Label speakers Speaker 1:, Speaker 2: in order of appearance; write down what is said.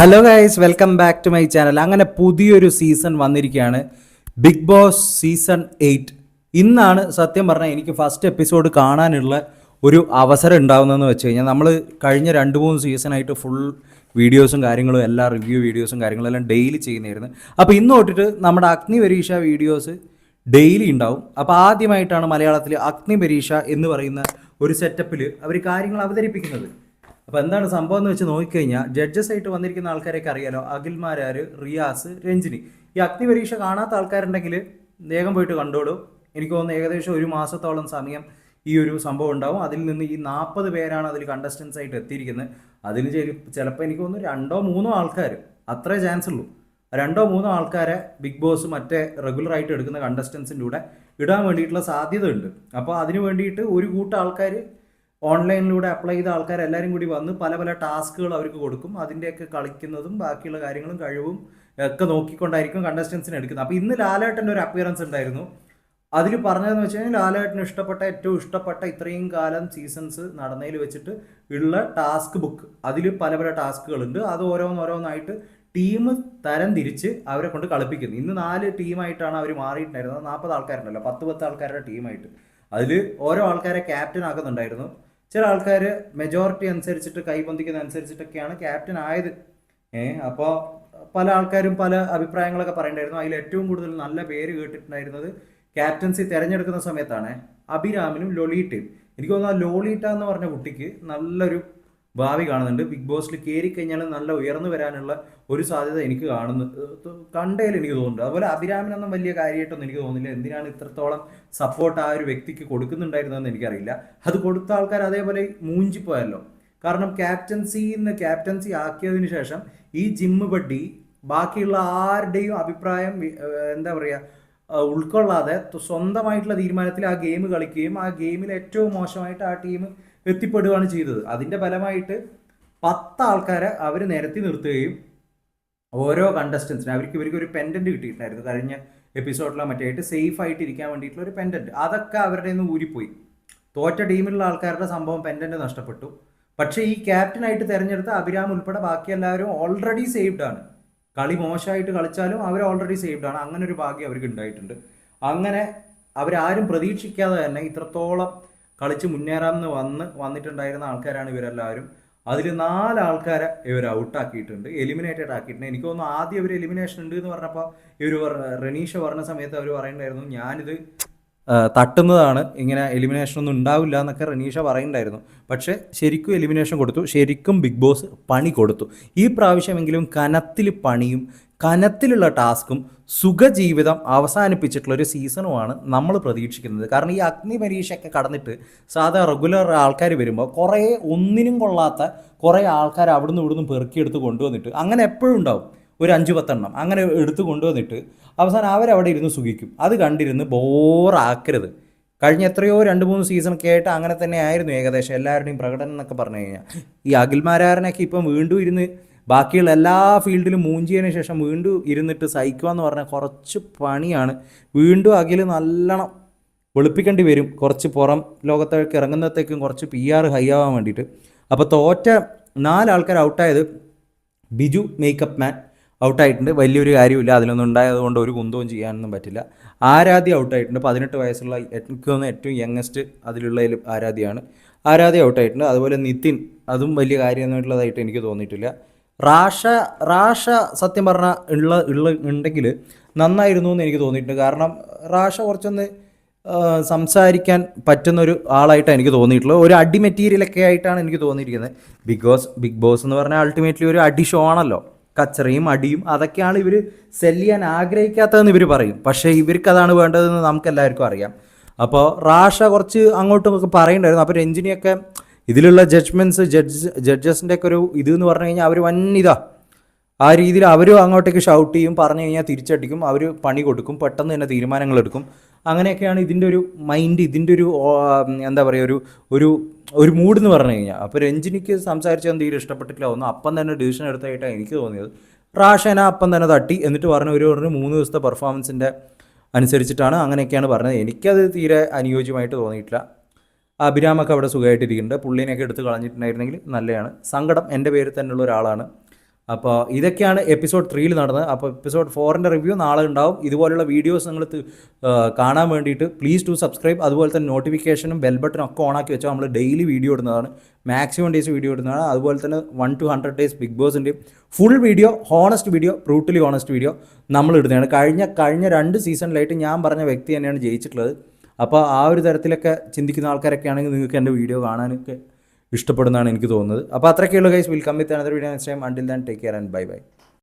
Speaker 1: Hello guys, welcome back to my channel. അങ്ങനെ പുതിയൊരു season വന്നിരിക്കുകയാണ്, ബിഗ് ബോസ് സീസൺ 8. ഇന്നാണ് സത്യം പറഞ്ഞാൽ എനിക്ക് ഫസ്റ്റ് എപ്പിസോഡ് കാണാനുള്ള ഒരു അവസരം ഉണ്ടാകുന്നതെന്ന് വെച്ച് കഴിഞ്ഞാൽ നമ്മൾ കഴിഞ്ഞ 2-3 സീസണായിട്ട് ഫുൾ വീഡിയോസും കാര്യങ്ങളും എല്ലാ റിവ്യൂ വീഡിയോസും കാര്യങ്ങളും എല്ലാം ഡെയിലി ചെയ്യുന്നതായിരുന്നു. അപ്പോൾ ഇന്ന് തൊട്ടിട്ട് നമ്മുടെ അഗ്നി പരീക്ഷ വീഡിയോസ് ഡെയിലി ഉണ്ടാവും. അപ്പോൾ ആദ്യമായിട്ടാണ് മലയാളത്തിൽ അഗ്നി പരീക്ഷ എന്ന് പറയുന്ന ഒരു സെറ്റപ്പിൽ അവർ കാര്യങ്ങൾ അവതരിപ്പിക്കുന്നത്. അപ്പോൾ എന്താണ് സംഭവം എന്ന് വെച്ച് നോക്കിക്കഴിഞ്ഞാൽ, ജഡ്ജസ് ആയിട്ട് വന്നിരിക്കുന്ന ആൾക്കാരെയൊക്കെ അറിയാലോ, അഖിൽമാരാർ, റിയാസ്, രഞ്ജിനി. ഈ അഗ്നി പരീക്ഷ കാണാത്ത ആൾക്കാരുണ്ടെങ്കിൽ വേഗം പോയിട്ട് കണ്ടോളൂ. എനിക്ക് തോന്നുന്നു ഏകദേശം 1 മാസത്തോളം സമയം ഈ ഒരു സംഭവം ഉണ്ടാവും. അതിൽ നിന്ന് ഈ 40 പേരാണ് അതിൽ കണ്ടസ്റ്റൻസ് ആയിട്ട് എത്തിയിരിക്കുന്നത്. അതിൽ ചിലപ്പോൾ എനിക്ക് തോന്നുന്നു 2-3 ആൾക്കാർ, അത്രേ ചാൻസ് ഉള്ളൂ. 2-3 ആൾക്കാരെ ബിഗ് ബോസ് മറ്റേ റെഗുലറായിട്ട് എടുക്കുന്ന കണ്ടസ്റ്റൻസിൻ്റെ കൂടെ ഇടാൻ വേണ്ടിയിട്ടുള്ള സാധ്യത ഉണ്ട്. അപ്പോൾ അതിന് വേണ്ടിയിട്ട് ഒരു കൂട്ടം ആൾക്കാർ ഓൺലൈനിലൂടെ അപ്ലൈ ചെയ്ത ആൾക്കാരെല്ലാവരും കൂടി വന്ന് പല പല ടാസ്കുകൾ അവർക്ക് കൊടുക്കും. അതിൻ്റെയൊക്കെ കളിക്കുന്നതും ബാക്കിയുള്ള കാര്യങ്ങളും കഴിവും ഒക്കെ നോക്കിക്കൊണ്ടായിരിക്കും കണ്ടസ്റ്റൻസിനെ എടുക്കുന്നത്. അപ്പോൾ ഇന്ന് ലാലേട്ടൻ്റെ ഒരു അപ്പിയറൻസ് ഉണ്ടായിരുന്നു. അതിൽ പറഞ്ഞതെന്ന് വെച്ച് കഴിഞ്ഞാൽ, ലാലേട്ടന് ഏറ്റവും ഇഷ്ടപ്പെട്ട ഇത്രയും കാലം സീസൺസ് നടന്നതിൽ വെച്ചിട്ട് ഉള്ള ടാസ്ക് ബുക്ക്, അതിൽ പല പല ടാസ്കുകളുണ്ട്. അത് ഓരോന്നോരോന്നായിട്ട് ടീം തരം തിരിച്ച് അവരെ കൊണ്ട് കളിപ്പിക്കുന്നു. ഇന്ന് 4 ടീമായിട്ടാണ് അവർ മാറിയിട്ടുണ്ടായിരുന്നത്. 40 ആൾക്കാരുണ്ടല്ലോ, 10 ആൾക്കാരുടെ ടീമായിട്ട്. അതിൽ ഓരോ ആൾക്കാരെ ക്യാപ്റ്റൻ ആക്കുന്നുണ്ടായിരുന്നു. ചില ആൾക്കാർ മെജോറിറ്റി അനുസരിച്ചിട്ട് കൈപൊന്തിക്കുന്ന അനുസരിച്ചിട്ടൊക്കെയാണ് ക്യാപ്റ്റൻ ആയത്. അപ്പോൾ പല ആൾക്കാരും പല അഭിപ്രായങ്ങളൊക്കെ പറയണ്ടായിരുന്നു. അതിൽ ഏറ്റവും കൂടുതൽ നല്ല പേര് കേട്ടിട്ടുണ്ടായിരുന്നത് ക്യാപ്റ്റൻസി തിരഞ്ഞെടുക്കുന്ന സമയത്താണ് അഭിരാമിനും ലൊലീറ്റയും. എനിക്ക് തോന്നുന്നു ലോലീറ്റ എന്ന് പറഞ്ഞ കുട്ടിക്ക് നല്ലൊരു ഭാവി കാണുന്നുണ്ട്. ബിഗ് ബോസിൽ കയറി കഴിഞ്ഞാൽ നല്ല ഉയർന്നു വരാനുള്ള ഒരു സാധ്യത എനിക്ക് കണ്ടതിൽ എനിക്ക് തോന്നുന്നുണ്ട്. അതുപോലെ അഭിരാമിനൊന്നും വലിയ കാര്യമായിട്ടൊന്നും എനിക്ക് തോന്നുന്നില്ല. എന്തിനാണ് ഇത്രത്തോളം സപ്പോർട്ട് ആ ഒരു വ്യക്തിക്ക് കൊടുക്കുന്നുണ്ടായിരുന്നതെന്ന് എനിക്കറിയില്ല. അത് കൊടുത്ത ആൾക്കാർ അതേപോലെ മൂഞ്ചിപ്പോയല്ലോ. കാരണം ക്യാപ്റ്റൻസി ആക്കിയതിന് ശേഷം ഈ ജിമ്മ് ബഡ്ഡി ബാക്കിയുള്ള ആരുടെയും അഭിപ്രായം എന്താ പറയുക ഉൾക്കൊള്ളാതെ സ്വന്തമായിട്ടുള്ള തീരുമാനത്തിൽ ആ ഗെയിം കളിക്കുകയും ആ ഗെയിമിൽ ഏറ്റവും മോശമായിട്ട് ആ ടീം എത്തിപ്പെടുകയാണ് ചെയ്തത്. അതിൻ്റെ ഫലമായിട്ട് 10 ആൾക്കാരെ അവർ നിരത്തി നിർത്തുകയും ഓരോ കണ്ടസ്റ്റൻസിന് ഇവർക്ക് ഒരു പെൻഡൻറ്റ് കിട്ടിയിട്ടുണ്ടായിരുന്നു. കഴിഞ്ഞ എപ്പിസോഡിലെ മറ്റായിട്ട് സേഫ് ആയിട്ട് ഇരിക്കാൻ വേണ്ടിയിട്ടുള്ള ഒരു പെൻഡൻറ്റ്, അതൊക്കെ അവരുടെ നിന്ന് ഊരിപ്പോയി. തോറ്റ ടീമിലുള്ള ആൾക്കാരുടെ സംഭവം പെൻഡൻറ്റ് നഷ്ടപ്പെട്ടു. പക്ഷേ ഈ ക്യാപ്റ്റനായിട്ട് തിരഞ്ഞെടുത്ത അഭിരാം ഉൾപ്പെടെ ബാക്കി എല്ലാവരും ഓൾറെഡി സേഫ്ഡ് ആണ്. കളി മോശമായിട്ട് കളിച്ചാലും അവർ ഓൾറെഡി സേഫ്ഡ് ആണ്. അങ്ങനെ ഒരു ഭാഗ്യം അവർക്ക് ഉണ്ടായിട്ടുണ്ട്. അങ്ങനെ അവരാരും പ്രതീക്ഷിക്കാതെ തന്നെ ഇത്രത്തോളം കളിച്ച് മുന്നേറാമെന്ന് വന്നിട്ടുണ്ടായിരുന്ന ആൾക്കാരാണ് ഇവരെല്ലാവരും. അതിൽ 4 ആൾക്കാരെ ഇവർ ഔട്ടാക്കിയിട്ടുണ്ട്, എലിമിനേറ്റഡ് ആക്കിയിട്ടുണ്ട്. എനിക്ക് തോന്നുന്നു ആദ്യം ഇവർ എലിമിനേഷൻ ഉണ്ട് എന്ന് പറഞ്ഞപ്പോൾ റനീഷ പറഞ്ഞ സമയത്ത് അവർ പറയുന്നുണ്ടായിരുന്നു, ഞാനിത് തട്ടുന്നതാണ്, ഇങ്ങനെ എലിമിനേഷൻ ഒന്നും ഉണ്ടാവില്ല എന്നൊക്കെ റനീഷ പറയുന്നുണ്ടായിരുന്നു. പക്ഷേ ശരിക്കും എലിമിനേഷൻ കൊടുത്തു. ശരിക്കും ബിഗ് ബോസ് പണി കൊടുത്തു. ഈ പ്രാവശ്യമെങ്കിലും കനത്തിൽ പണിയും കനത്തിലുള്ള ടാസ്കും സുഖജീവിതം അവസാനിപ്പിച്ചിട്ടുള്ള ഒരു സീസണുമാണ് നമ്മൾ പ്രതീക്ഷിക്കുന്നത്. കാരണം ഈ അഗ്നി പരീക്ഷയൊക്കെ കടന്നിട്ട് സാധാ റെഗുലർ ആൾക്കാർ വരുമ്പോൾ കുറേ ഒന്നിനും കൊള്ളാത്ത കുറേ ആൾക്കാർ അവിടുന്ന് ഇവിടുന്ന് പെറുക്കിയെടുത്ത് കൊണ്ടുവന്നിട്ട്, അങ്ങനെ എപ്പോഴും ഉണ്ടാവും ഒരു 5-10 എണ്ണം അങ്ങനെ എടുത്ത് കൊണ്ടുവന്നിട്ട് അവസാനം അവരവിടെ ഇരുന്ന് സുഖിക്കും. അത് കണ്ടിരുന്ന് ബോറാക്കരുത്. കഴിഞ്ഞ എത്രയോ 2-3 സീസണൊക്കെ ആയിട്ട് അങ്ങനെ തന്നെ ആയിരുന്നു ഏകദേശം എല്ലാവരുടെയും പ്രകടനം എന്നൊക്കെ പറഞ്ഞു കഴിഞ്ഞാൽ. ഈ അഖിൽമാരാരനൊക്കെ ഇപ്പം വീണ്ടും ഇരുന്ന് ബാക്കിയുള്ള എല്ലാ ഫീൽഡിലും മൂഞ്ചിയതിന് ശേഷം വീണ്ടും ഇരുന്നിട്ട് സഹിക്കുക എന്ന് പറഞ്ഞാൽ കുറച്ച് പണിയാണ്. വീണ്ടും അഖിൽ നല്ലോണം വെളുപ്പിക്കേണ്ടി വരും, കുറച്ച് പുറം ലോകത്തേക്ക് ഇറങ്ങുന്നത്തേക്കും കുറച്ച് PR ഹൈ ആവാൻ വേണ്ടിയിട്ട്. അപ്പോൾ തോറ്റ 4 ആൾക്കാർ ഔട്ടായത്, ബിജു മേക്കപ്പ് മാൻ ഔട്ടായിട്ടുണ്ട്. വലിയൊരു കാര്യമില്ല, അതിലൊന്നും ഉണ്ടായതുകൊണ്ട് ഒരു കുന്തവും ചെയ്യാനൊന്നും പറ്റില്ല. ആരാധ്യ ഔട്ടായിട്ടുണ്ട്, 18 വയസ്സുള്ള, എനിക്ക് തോന്നുന്നു ഏറ്റവും യങ്ങസ്റ്റ് അതിലുള്ളതിൽ ആരാധ്യ ഔട്ടായിട്ടുണ്ട്. അതുപോലെ നിതിൻ, അതും വലിയ കാര്യമൊന്നുമുള്ളതായിട്ട് എനിക്ക് തോന്നിയിട്ടില്ല. റാഷ സത്യം പറഞ്ഞാൽ ഉണ്ടെങ്കിൽ നന്നായിരുന്നു എന്ന് എനിക്ക് തോന്നിയിട്ടുണ്ട്. കാരണം റാഷ കുറച്ചൊന്ന് സംസാരിക്കാൻ പറ്റുന്നൊരു ആളായിട്ടാണ് എനിക്ക് തോന്നിയിട്ടുള്ളത്. ഒരു അടി മെറ്റീരിയലൊക്കെ ആയിട്ടാണ് എനിക്ക് തോന്നിയിരിക്കുന്നത്. ബിഗ് ബോസ് എന്ന് പറഞ്ഞാൽ അൾട്ടിമേറ്റ്ലി ഒരു അടി ഷോ ആണല്ലോ. കച്ചറയും അടിയും അതൊക്കെയാണ് ഇവർ സെല്ല് ചെയ്യാൻ ആഗ്രഹിക്കാത്തതെന്ന് ഇവർ പറയും. പക്ഷേ ഇവർക്കതാണ് വേണ്ടതെന്ന് നമുക്കെല്ലാവർക്കും അറിയാം. അപ്പോൾ റാഷ കുറച്ച് അങ്ങോട്ടും ഒക്കെ പറയുന്നുണ്ടായിരുന്നു. അപ്പോൾ രഞ്ജിനിയൊക്കെ ഇതിലുള്ള ജഡ്ജസിൻ്റെ ഒക്കെ ഒരു ഇതെന്ന് പറഞ്ഞു കഴിഞ്ഞാൽ അവർ ആ രീതിയിൽ അവരും അങ്ങോട്ടേക്ക് ഷൗട്ട് ചെയ്യും, പറഞ്ഞു കഴിഞ്ഞാൽ തിരിച്ചടിക്കും, അവർ പണി കൊടുക്കും, പെട്ടെന്ന് തന്നെ തീരുമാനങ്ങളെടുക്കും. അങ്ങനെയൊക്കെയാണ് ഇതിൻ്റെ ഒരു മൈൻഡ്, ഇതിൻ്റെ ഒരു എന്താ പറയുക ഒരു മൂഡ് എന്ന് പറഞ്ഞു കഴിഞ്ഞാൽ. അപ്പോൾ രഞ്ജിനിക്ക് സംസാരിച്ചത് തീരെ ഇഷ്ടപ്പെട്ടിട്ടില്ല, ഒന്നും അപ്പം തന്നെ ഡിസിഷൻ എടുത്തായിട്ടാണ് എനിക്ക് തോന്നിയത്. റാഷേന അപ്പം തന്നെ തട്ടി, എന്നിട്ട് പറഞ്ഞു 3 ദിവസത്തെ പെർഫോമൻസിൻ്റെ അനുസരിച്ചിട്ടാണ് അങ്ങനെയൊക്കെയാണ് പറഞ്ഞത്. എനിക്കത് തീരെ അനുയോജ്യമായിട്ട് തോന്നിയിട്ടില്ല. അഭിരാമൊക്കെ അവിടെ സുഖമായിട്ടിരിക്കുന്നുണ്ട്. പുള്ളീനെയൊക്കെ എടുത്ത് കളഞ്ഞിട്ടുണ്ടായിരുന്നെങ്കിൽ നല്ലതാണ്. സങ്കടം, എൻ്റെ പേരിൽ തന്നെയുള്ള ഒരാളാണ്. അപ്പോൾ ഇതൊക്കെയാണ് എപ്പിസോഡ് 3 നടന്നത്. അപ്പോൾ എപ്പിസോഡ് 4ൻ്റെ റിവ്യൂ നാളെ ഉണ്ടാവും. ഇതുപോലുള്ള വീഡിയോസ് നിങ്ങൾ കാണാൻ വേണ്ടിയിട്ട് പ്ലീസ് ടു സബ്സ്ക്രൈബ്. അതുപോലെ തന്നെ നോട്ടിഫിക്കേഷനും ബെൽ ബട്ടനും ഒക്കെ ഓണാക്കി വെച്ചാൽ നമ്മൾ ഡെയിലി വീഡിയോ ഇടുന്നതാണ്, മാക്സിമം ഡേയ്സ് വീഡിയോ ഇടുന്നതാണ്. അതുപോലെ തന്നെ 1 to 100 days ബിഗ് ബോസിൻ്റെയും full video, honest video, brutally honest video നമ്മൾ ഇടുന്നതാണ്. കഴിഞ്ഞ 2 സീസണിലായിട്ട് ഞാൻ പറഞ്ഞ വ്യക്തി തന്നെയാണ് ജയിച്ചിട്ടുള്ളത്. അപ്പോൾ ആ ഒരു തരത്തിലൊക്കെ ചിന്തിക്കുന്ന ആൾക്കാരൊക്കെ ആണെങ്കിൽ നിങ്ങൾക്ക് എൻ്റെ വീഡിയോ കാണാനൊക്കെ ഇഷ്ടപ്പെടുന്നതാണ് എനിക്ക് തോന്നുന്നത്. അപ്പോൾ അത്രയൊക്കെയുള്ളൂ guys. Will come with another video next time. Until then take care and bye by.